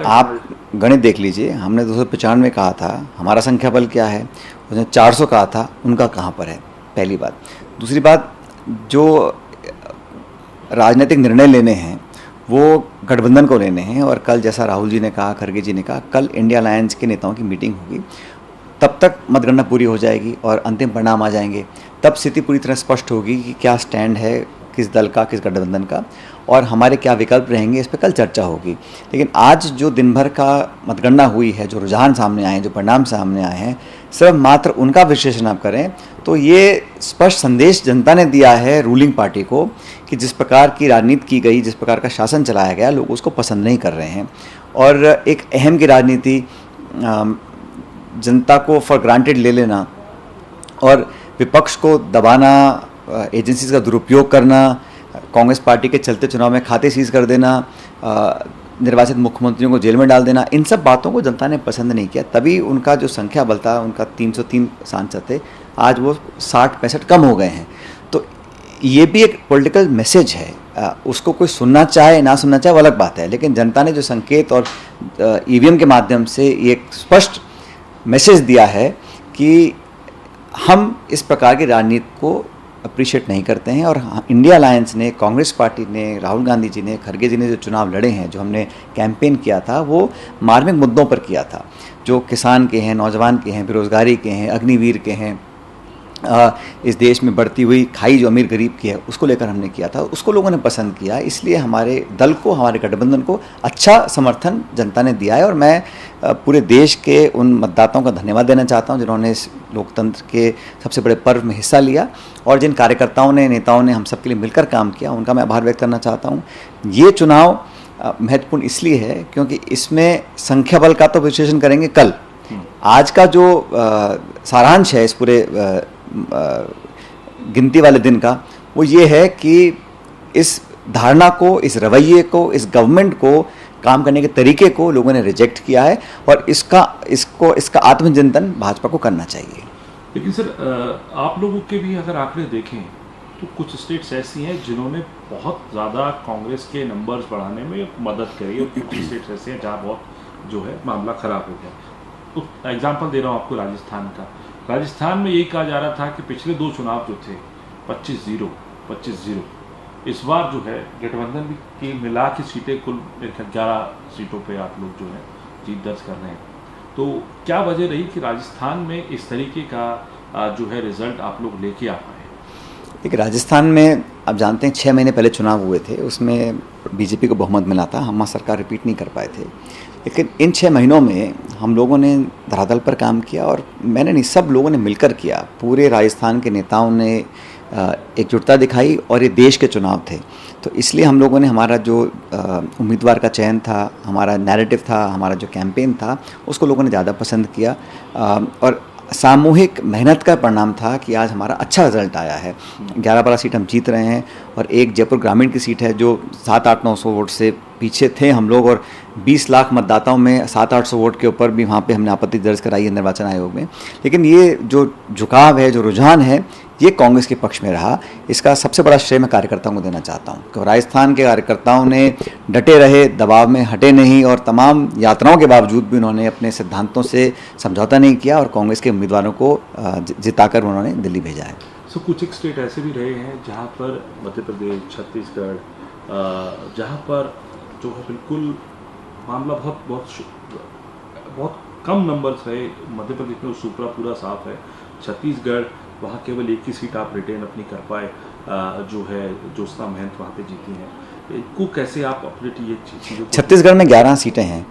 आप गणित देख लीजिए, हमने 295 कहा था, हमारा संख्या बल क्या है, उसने 400 कहा था, उनका कहाँ पर है, पहली बात। दूसरी बात, जो राजनीतिक निर्णय लेने हैं वो गठबंधन को लेने हैं, और कल जैसा राहुल जी ने कहा, खड़गे जी ने कहा, कल इंडिया अलायंस के नेताओं की मीटिंग होगी, तब तक मतगणना पूरी हो जाएगी और अंतिम परिणाम आ जाएंगे, तब स्थिति पूरी तरह स्पष्ट होगी कि क्या स्टैंड है किस दल का, किस गठबंधन का, और हमारे क्या विकल्प रहेंगे, इस पर कल चर्चा होगी। लेकिन आज जो दिन भर का मतगणना हुई है, जो रुझान सामने आए हैं, जो परिणाम सामने आए हैं, सिर्फ मात्र उनका विश्लेषण आप करें तो ये स्पष्ट संदेश जनता ने दिया है रूलिंग पार्टी को कि जिस प्रकार की राजनीति की गई, जिस प्रकार का शासन चलाया गया, लोग उसको पसंद नहीं कर रहे हैं। और एक अहम की राजनीति, जनता को फॉर ग्रांटेड ले लेना और विपक्ष को दबाना, एजेंसीज का दुरुपयोग करना, कांग्रेस पार्टी के चलते चुनाव में खाते सीज कर देना, निर्वाचित मुख्यमंत्रियों को जेल में डाल देना, इन सब बातों को जनता ने पसंद नहीं किया। तभी उनका जो संख्या बल था, उनका 303 सांसद थे, आज वो 60-65 कम हो गए हैं। तो ये भी एक पॉलिटिकल मैसेज है, उसको कोई सुनना चाहे ना सुनना चाहे वो अलग बात है, लेकिन जनता ने जो संकेत और ईवीएम के माध्यम से एक स्पष्ट मैसेज दिया है कि हम इस प्रकार की राजनीति को अप्रिशिएट नहीं करते हैं। और इंडिया अलायंस ने, कांग्रेस पार्टी ने, राहुल गांधी जी ने, खड़गे जी ने जो चुनाव लड़े हैं, जो हमने कैंपेन किया था, वो मार्मिक मुद्दों पर किया था, जो किसान के हैं, नौजवान के हैं, बेरोजगारी के हैं, अग्निवीर के हैं, इस देश में बढ़ती हुई खाई जो अमीर गरीब की है, उसको लेकर हमने किया था, उसको लोगों ने पसंद किया। इसलिए हमारे दल को, हमारे गठबंधन को अच्छा समर्थन जनता ने दिया है। और मैं पूरे देश के उन मतदाताओं का धन्यवाद देना चाहता हूं जिन्होंने इस लोकतंत्र के सबसे बड़े पर्व में हिस्सा लिया, और जिन कार्यकर्ताओं ने, नेताओं ने हम सब के लिए मिलकर काम किया, उनका मैं आभार व्यक्त करना चाहता हूँ। ये चुनाव महत्वपूर्ण इसलिए है क्योंकि इसमें संख्या बल का तो विश्लेषण करेंगे कल। आज का जो सारांश है इस पूरे गिनती वाले दिन का, वो ये है कि इस धारणा को, इस रवैये को, इस गवर्नमेंट को, काम करने के तरीके को लोगों ने रिजेक्ट किया है, और इसका आत्मचिंतन भाजपा को करना चाहिए। लेकिन सर, आप लोगों के भी अगर आंकड़े देखें तो कुछ स्टेट्स ऐसी हैं जिन्होंने बहुत ज़्यादा कांग्रेस के नंबर्स बढ़ाने में मदद करी, और कुछ स्टेट्स ऐसे हैं जहाँ बहुत जो है मामला ख़राब हो गया। तो एग्जाम्पल दे रहा हूँ आपको राजस्थान का। राजस्थान में यही कहा जा रहा था कि पिछले 2 चुनाव जो थे 25-0, इस बार जो है गठबंधन की मिला की सीटें कुल 11 सीटों पे आप लोग जो है जीत दर्ज कर रहे हैं। तो क्या वजह रही कि राजस्थान में इस तरीके का जो है रिजल्ट आप लोग लेके आ पाए? देखिए, राजस्थान में आप जानते हैं 6 महीने पहले चुनाव हुए थे, उसमें बीजेपी को बहुमत मिला था, हम सरकार रिपीट नहीं कर पाए थे। लेकिन इन 6 महीनों में हम लोगों ने धरातल पर काम किया, और मैंने नहीं, सब लोगों ने मिलकर किया। पूरे राजस्थान के नेताओं ने एकजुटता दिखाई, और ये देश के चुनाव थे, तो इसलिए हम लोगों ने, हमारा जो उम्मीदवार का चयन था, हमारा नैरेटिव था, हमारा जो कैंपेन था, उसको लोगों ने ज़्यादा पसंद किया। और सामूहिक मेहनत का परिणाम था कि आज हमारा अच्छा रिजल्ट आया है। 11-12 सीट हम जीत रहे हैं, और एक जयपुर ग्रामीण की सीट है जो 700-800-900 वोट से पीछे थे हम लोग, और 20 लाख मतदाताओं में 700-800 वोट के ऊपर भी वहाँ पे हमने आपत्ति दर्ज कराई है निर्वाचन आयोग में। लेकिन ये जो झुकाव है, जो रुझान है, ये कांग्रेस के पक्ष में रहा। इसका सबसे बड़ा श्रेय मैं कार्यकर्ताओं को देना चाहता हूँ कि राजस्थान के कार्यकर्ताओं ने डटे रहे, दबाव में हटे नहीं, और तमाम यात्राओं के बावजूद भी उन्होंने अपने सिद्धांतों से समझौता नहीं किया, और कांग्रेस के उम्मीदवारों को जिताकर उन्होंने दिल्ली भेजा है। सो कुछ एक स्टेट ऐसे भी रहे हैं जहाँ पर मध्य प्रदेश, छत्तीसगढ़, जहाँ पर जो है बिल्कुल मामला बहुत कम नंबर्स रहे। मध्य प्रदेश में सुपरा पूरा साफ है। छत्तीसगढ़, वहाँ केवल एक ही सीट आप रिटेन अपनी कर पाए, जो है ज्योत्सना महंत वहाँ पे जीती हैं। इनको कैसे आप अपने ये चीज़ों? छत्तीसगढ़ में 11 सीटें हैं।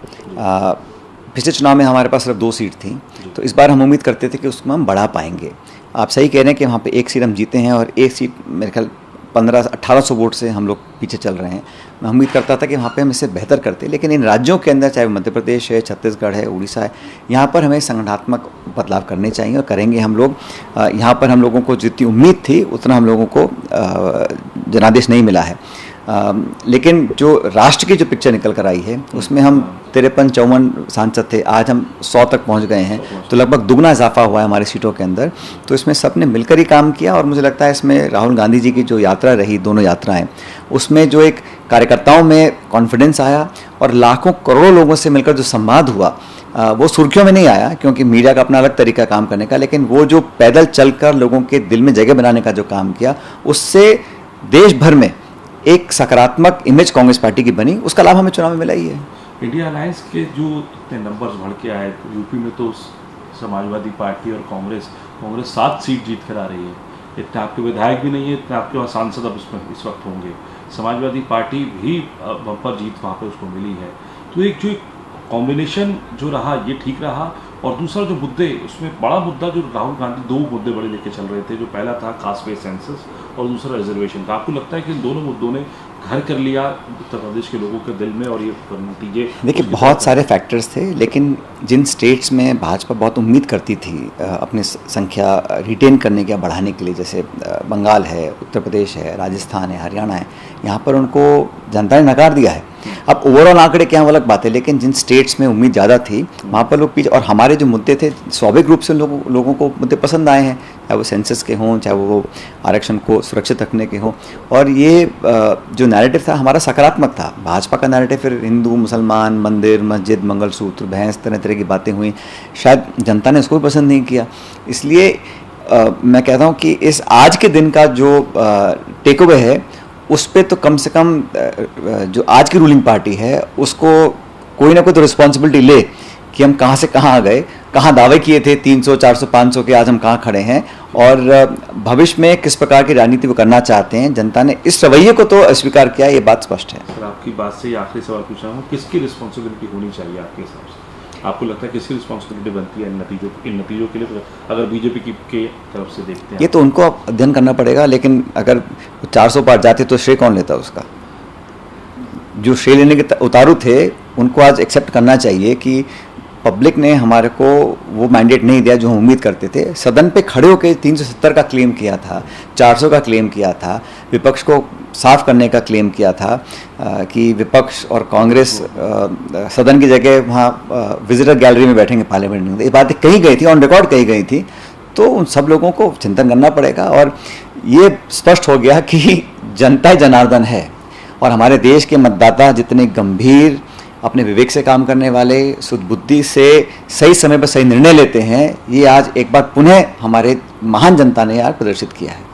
पिछले चुनाव में हमारे पास सिर्फ 2 सीट थी, तो इस बार हम उम्मीद करते थे कि उसको हम बढ़ा पाएंगे। आप सही कह रहे हैं कि वहाँ पे 1 सीट हम जीते हैं, और 1 सीट मेरे ख्याल 1500-1800 वोट से हम लोग पीछे चल रहे हैं। मैं उम्मीद करता था कि वहाँ पे हम इससे बेहतर करते, लेकिन इन राज्यों के अंदर, चाहे मध्य प्रदेश है, छत्तीसगढ़ है, उड़ीसा है, यहाँ पर हमें संगठनात्मक बदलाव करने चाहिए, और करेंगे हम लोग। यहाँ पर हम लोगों को जितनी उम्मीद थी उतना हम लोगों को जनादेश नहीं मिला है। लेकिन जो राष्ट्र की जो पिक्चर निकल कर आई है उसमें हम 53-54 सांसद थे, आज हम 100 तक पहुंच गए हैं, तो लगभग दुगना इजाफा हुआ है हमारी सीटों के अंदर। तो इसमें सबने मिलकर ही काम किया और मुझे लगता है इसमें राहुल गांधी जी की जो यात्रा रही, दोनों यात्राएं, उसमें जो एक कार्यकर्ताओं में कॉन्फिडेंस आया और लाखों करोड़ों लोगों से मिलकर जो संवाद हुआ, वो सुर्खियों में नहीं आया क्योंकि मीडिया का अपना अलग तरीका काम करने का, लेकिन वो जो पैदल चलकर लोगों के दिल में जगह बनाने का जो काम किया, उससे देश भर में एक सकारात्मक इमेज कांग्रेस पार्टी की बनी। उसका लाभ हमें चुनाव में मिला ही है। इंडिया अलायंस के जो इतने नंबर्स बढ़ के आए, यूपी में तो समाजवादी पार्टी और कांग्रेस 7 सीट जीत कर आ रही है। इतने आपके विधायक भी नहीं है, इतने आपके वहाँ सांसद अब इसमें इस वक्त होंगे। समाजवादी पार्टी भी बम्पर जीत वहाँ पे उसको मिली है। तो एक जो कॉम्बिनेशन जो रहा ये ठीक रहा। और दूसरा जो मुद्दे, उसमें बड़ा मुद्दा जो राहुल गांधी 2 मुद्दे बड़े लेके चल रहे थे, जो पहला था कास्ट बेस्ड सेंसस और दूसरा रिजर्वेशन का। आपको लगता है कि इन दोनों मुद्दों ने घर कर लिया उत्तर प्रदेश के लोगों के दिल में और ये नतीजे? देखिए, बहुत सारे फैक्टर्स थे, लेकिन जिन स्टेट्स में भाजपा बहुत उम्मीद करती थी अपनी संख्या रिटेन करने के या बढ़ाने के लिए, जैसे बंगाल है, उत्तर प्रदेश है, राजस्थान है, हरियाणा है, यहाँ पर उनको जनता ने नकार दिया है। अब ओवरऑल आंकड़े क्या वो अलग बात है, लेकिन जिन स्टेट्स में उम्मीद ज़्यादा थी वहाँ पर लोग पीछे। और हमारे जो मुद्दे थे स्वाभाविक रूप से लोगों को मुद्दे पसंद आए हैं, चाहे वो सेंसस के हों, चाहे वो आरक्षण को सुरक्षित रखने के हों। और ये जो नैरेटिव था हमारा सकारात्मक था। भाजपा का नैरेटिव फिर हिंदू, मुसलमान, मंदिर, मस्जिद, मंगलसूत्र, भैंस, तरह तरह की बातें हुई, शायद जनता ने उसको भी पसंद नहीं किया। इसलिए मैं कहता हूँ कि इस आज के दिन का जो टेक अवे है, उस पर तो कम से कम जो आज की रूलिंग पार्टी है उसको कोई ना कोई तो रिस्पॉन्सिबिलिटी ले कि हम कहाँ से कहाँ आ गए, कहाँ दावे किए थे 300, 400, 500 के, आज हम कहाँ खड़े हैं और भविष्य में किस प्रकार की राजनीति वो करना चाहते हैं। जनता ने इस रवैये को तो अस्वीकार किया, ये बात स्पष्ट है। सर, आपकी बात से आखिरी सवाल पूछ रहा हूँ, किसकी रिस्पॉन्सिबिलिटी होनी चाहिए आपके हिसाब से? आपको लगता है किसकी रिस्पॉन्सिबिलिटी बनती है इन नतीजों के लिए, अगर बीजेपी की तरफ से देखते हैं? ये तो उनको अध्ययन करना पड़ेगा, लेकिन अगर 400 पार जाते तो श्रेय कौन लेता उसका? जो श्रेय लेने के उतारू थे उनको आज एक्सेप्ट करना चाहिए कि पब्लिक ने हमारे को वो मैंडेट नहीं दिया जो हम उम्मीद करते थे। सदन पे खड़े होकर 370 का क्लेम किया था, 400 का क्लेम किया था, विपक्ष को साफ करने का क्लेम किया था कि विपक्ष और कांग्रेस सदन की जगह वहाँ विजिटर गैलरी में बैठेंगे, पार्लियामेंट में। ये बातें कही गई थी, ऑन रिकॉर्ड कही गई थी। तो उन सब लोगों को चिंतन करना पड़ेगा और ये स्पष्ट हो गया कि जनता जनार्दन है और हमारे देश के मतदाता जितने गंभीर, अपने विवेक से काम करने वाले, शुद्ध बुद्धि से सही समय पर सही निर्णय लेते हैं, ये आज एक बार पुनः हमारे महान जनता ने यार प्रदर्शित किया है।